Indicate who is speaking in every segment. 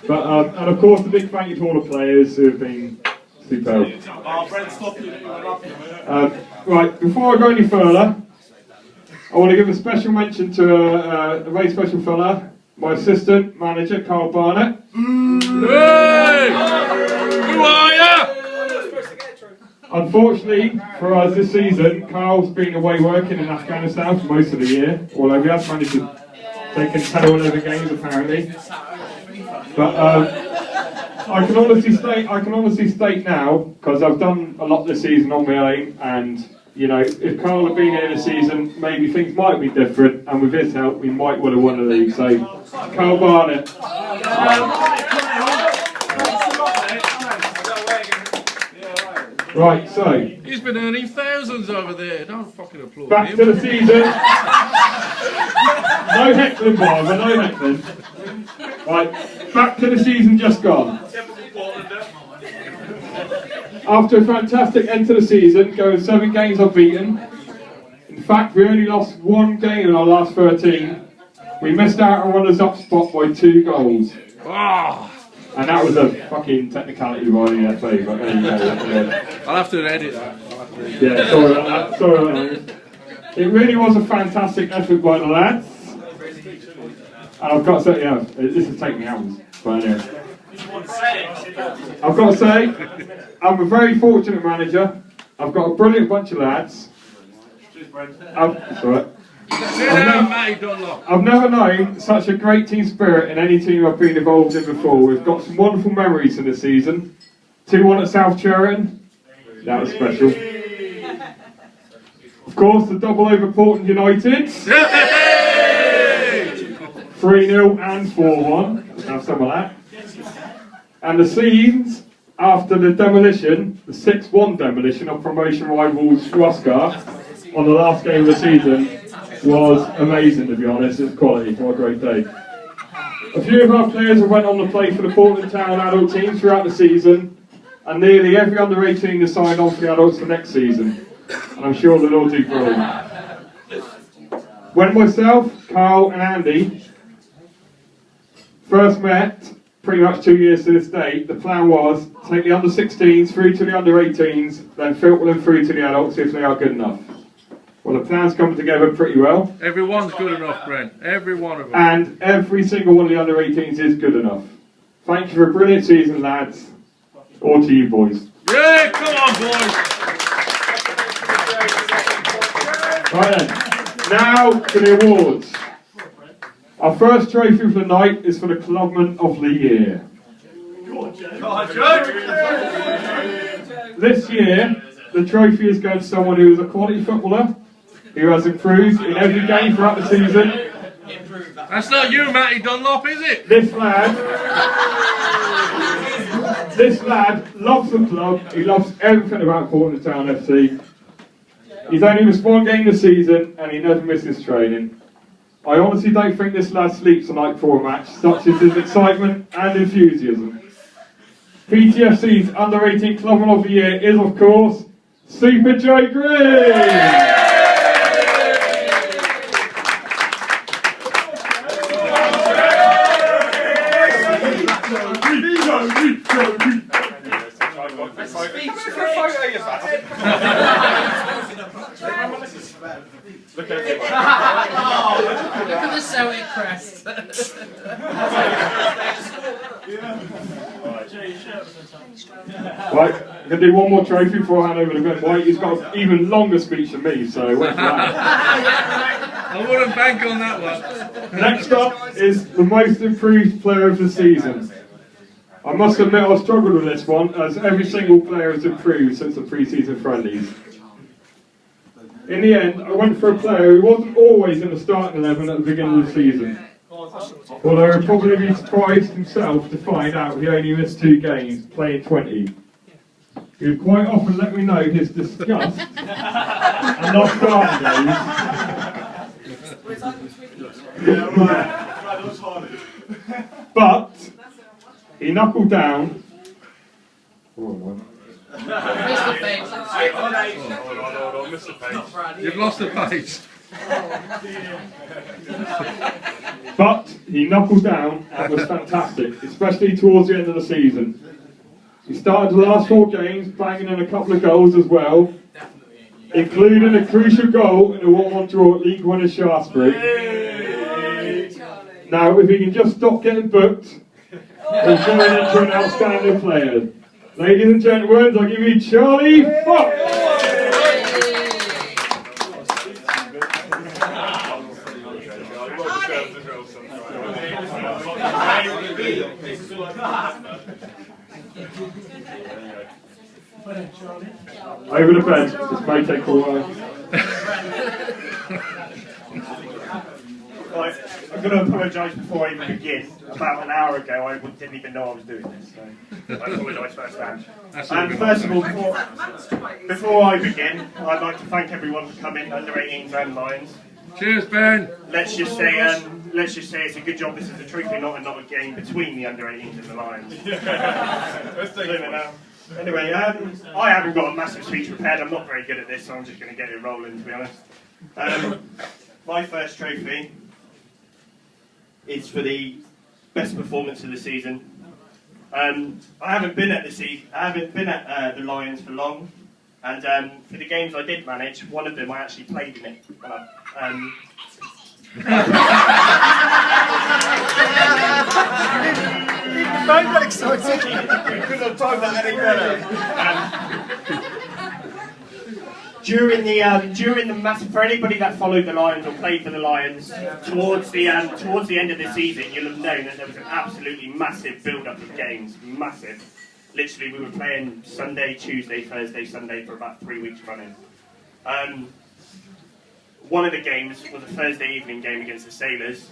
Speaker 1: But and of course, the big thank you to all the players who have been superb. Right, before I go any further, I want to give a special mention to a very special fella, my assistant manager, Carl Barnett.
Speaker 2: Hey! Who are you?
Speaker 1: Unfortunately for us this season, Carl's been away working in Afghanistan for most of the year, although we have managed to take in 10 or 11 games apparently. But I can honestly state now, because I've done a lot this season on my own, and you know, if Carl had been here this season, maybe things might be different, and with his help, we might would have won the league. So, Carl Barnett. Right, so
Speaker 2: He's been earning thousands over there. Don't fucking applaud
Speaker 1: back
Speaker 2: him.
Speaker 1: to the season. No heckling, Barbara, no heckling. Right, back to the season just gone. After a fantastic end to the season, going 7 games unbeaten. In fact, we only lost 1 game in our last 13. We missed out on runners-up spot by 2 goals.
Speaker 2: Oh.
Speaker 1: And that was a fucking technicality by the FA, but there you go. Yeah.
Speaker 2: I'll have to edit that.
Speaker 1: Yeah, sorry about that. Sorry about that. It really was a fantastic effort by the lads. And I've got to say, yeah, this has taken me hours. But anyway. I've got to say, I'm a very fortunate manager. I've got a brilliant bunch of lads. It's all right. I've never known such a great team spirit in any team I've been involved in before. We've got some wonderful memories in the season. 2-1 at South Cheriton. That was special. Of course, the double over Portland United. 3-0 and 4-1. Have some of that. And the scenes after the demolition, the 6-1 demolition of promotion rivals Roscar on the last game of the season was amazing, to be honest. It's quality. What a great day. A few of our players have went on to play for the Portland Town adult team throughout the season, and nearly every under 18 has signed on for the adults for next season. And I'm sure they'll all do brilliant. When myself, Carl and Andy first met, pretty much 2 years to this day, the plan was to take the under 16s through to the under 18s, then filter them through to the adults if they are good enough. Well, the plan's come together pretty well.
Speaker 2: Everyone's good enough, Brent. Every one of them.
Speaker 1: And every single one of the under 18s is good enough. Thank you for a brilliant season, lads. All to you, boys.
Speaker 2: Yeah, come on, boys.
Speaker 1: Right then. Now to the awards. Our first trophy for the night is for the Clubman of the Year. This year, the trophy is going to someone who is a quality footballer, who has improved in every game throughout the season.
Speaker 2: That's not you, Matty Dunlop, is it?
Speaker 1: This lad loves the club. He loves everything about Portland Town FC. He's only missed 1 game this season, and he never misses training. I honestly don't think this lad sleeps the night before a match, such as his excitement and enthusiasm. PTFC's Under 18 Clubman of the Year is, of course, Super Joe Green!
Speaker 3: Look at the Celtic crest.
Speaker 1: Right, I'm going to do one more trophy before I hand over to Ben White. He's got an even longer speech than me, so wait for that.
Speaker 2: I wouldn't bank on that one.
Speaker 1: Next up is the most improved player of the season. I must admit I struggled with this one, as every single player has improved since the pre-season friendlies. In the end, I went for a player who wasn't always in the starting 11 at the beginning of the season. Although he'd probably be surprised himself to find out he only missed 2 games, playing 20. He would quite often let me know his disgust and not starting days. But he knuckled down.
Speaker 3: Mr. Page.
Speaker 2: You've lost the page.
Speaker 1: But he knuckled down and was fantastic, especially towards the end of the season. He started the last 4 games, banging in a couple of goals as well, including a crucial goal in a 1-1 draw at League One in Shaftesbury. Now, if he can just stop getting booked, he's going into an outstanding player. Ladies and gentlemen, I'll give you Charlie Fox. Over the bench, this may take a while.
Speaker 3: Right, I'm going to apologise before I even begin. About an hour ago, I didn't even know I was doing this, so I apologise firsthand. And first of all, before I begin, I'd like to thank everyone for coming, under 18s and Lions.
Speaker 2: Cheers, Ben.
Speaker 3: Let's just say it's a good job this is a trophy, not a game between the under 18s and the Lions. Anyway, I haven't got a massive speech prepared. I'm not very good at this, so I'm just going to get it rolling, to be honest. My first trophy is for the best performance of the season. I haven't been at the Lions for long, and for the games I did manage, one of them I actually played in it.
Speaker 4: Don't get excited. You couldn't have timed that any better.
Speaker 3: During the for anybody that followed the Lions or played for the Lions, towards the end of the season, you'll have known that there was an absolutely massive build-up of games, massive. Literally, we were playing Sunday, Tuesday, Thursday, Sunday for about 3 weeks running. One of the games was a Thursday evening game against the Sailors,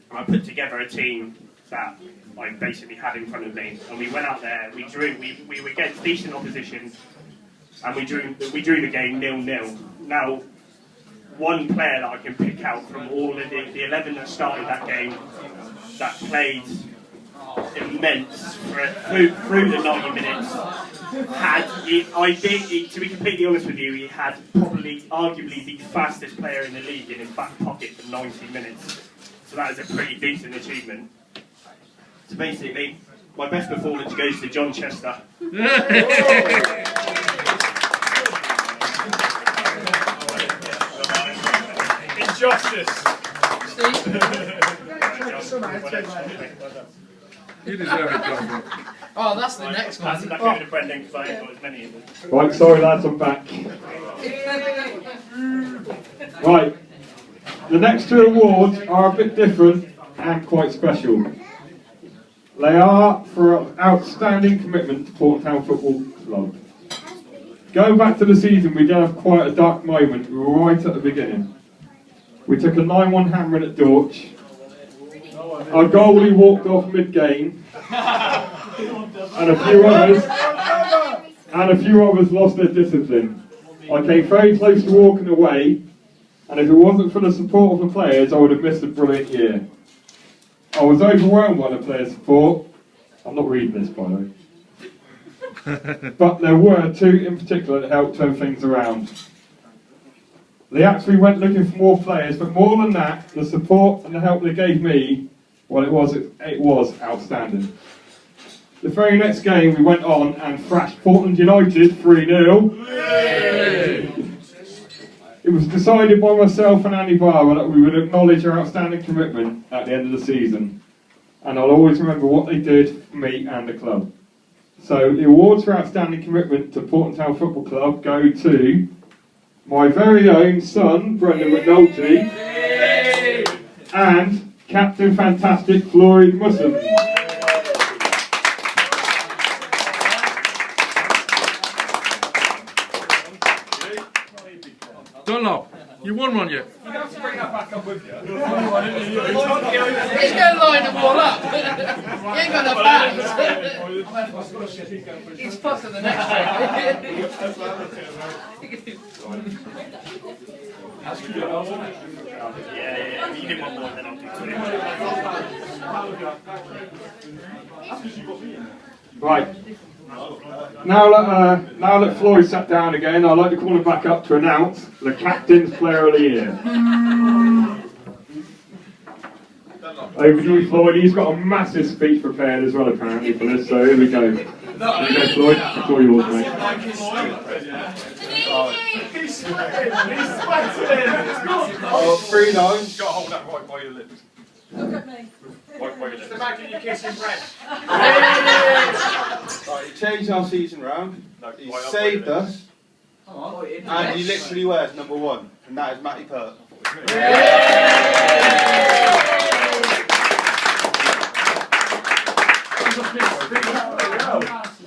Speaker 3: and I put together a team that I basically had in front of me, and we went out there. We were against decent opposition. And we drew the game 0-0. Now, one player that I can pick out from all of the 11 that started that game, that played immense through the 90 minutes, to be completely honest with you, he had probably, arguably, the fastest player in the league in his back pocket for 90 minutes. So that is a pretty decent achievement. So basically, my best performance goes to John Chester.
Speaker 4: Injustice.
Speaker 2: You deserve it, John.
Speaker 5: Oh, that's the next one.
Speaker 3: That's going to Brendan because I ain't got as many of them.
Speaker 1: Right, sorry lads, I'm back. Right, the next 2 awards are a bit different and quite special. They are for outstanding commitment to Port Town Football Club. Going back to the season, we did have quite a dark moment right at the beginning. We took a 9-1 hammering at Dorch. Our goalie walked off mid-game, and a few others lost their discipline. I came very close to walking away, and if it wasn't for the support of the players, I would have missed a brilliant year. I was overwhelmed by the players' support. I'm not reading this, by the way. But there were 2 in particular that helped turn things around. They actually went looking for more players, but more than that, the support and the help they gave me, well, it was outstanding. The very next game, we went on and thrashed Portland United 3-0. It was decided by myself and Andy Barber that we would acknowledge our outstanding commitment at the end of the season. And I'll always remember what they did for me and the club. So the awards for outstanding commitment to Port Town Football Club go to my very own son, Brendan McNulty, and Captain Fantastic Floyd Musson.
Speaker 2: Dunlop, you won one yet?
Speaker 5: He's going to line them all up. He ain't got enough hands. He's fucked at the next
Speaker 3: Yeah, you did one more than I'll do 2.
Speaker 1: Right, Now that Floyd sat down again, I'd like to call him back up to announce the captain's player of the year. Over to you, Floyd. He's got a massive speech prepared as well, apparently, for this, so here we go. Here we go, Floyd. It's all yours, mate.
Speaker 4: He's sweating. Oh, 3 lines. You've got to hold that right by your lips.
Speaker 6: Look at me.
Speaker 4: Right by your lips. Imagine you're kissing bread. Right, he changed our season round. No, he saved us. And he literally wears number 1. And that is Matty Pert.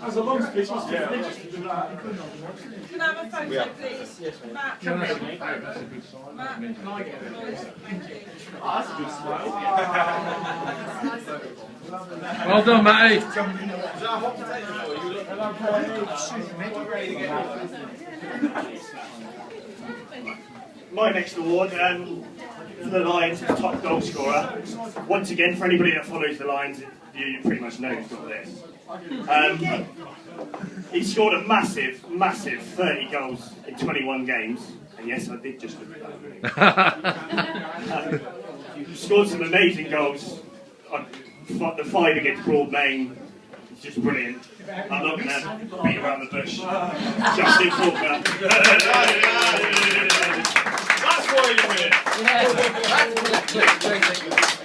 Speaker 7: That's a long speech.
Speaker 6: Can I have a photo, please? Matt, come in. Matt, can I get it? Thank you.
Speaker 7: That's a good smile.
Speaker 2: Well done, Matty.
Speaker 3: My next award for the Lions is top goal scorer. Once again, for anybody that follows the Lions, you pretty much know who's got this. He scored a massive 30 goals in 21 games. And yes, I did just look at that. He scored some amazing goals. The 5 against Broadmain. It's just brilliant. I'm not going to beat around the bush. Justin Faulkner. That's why you win it.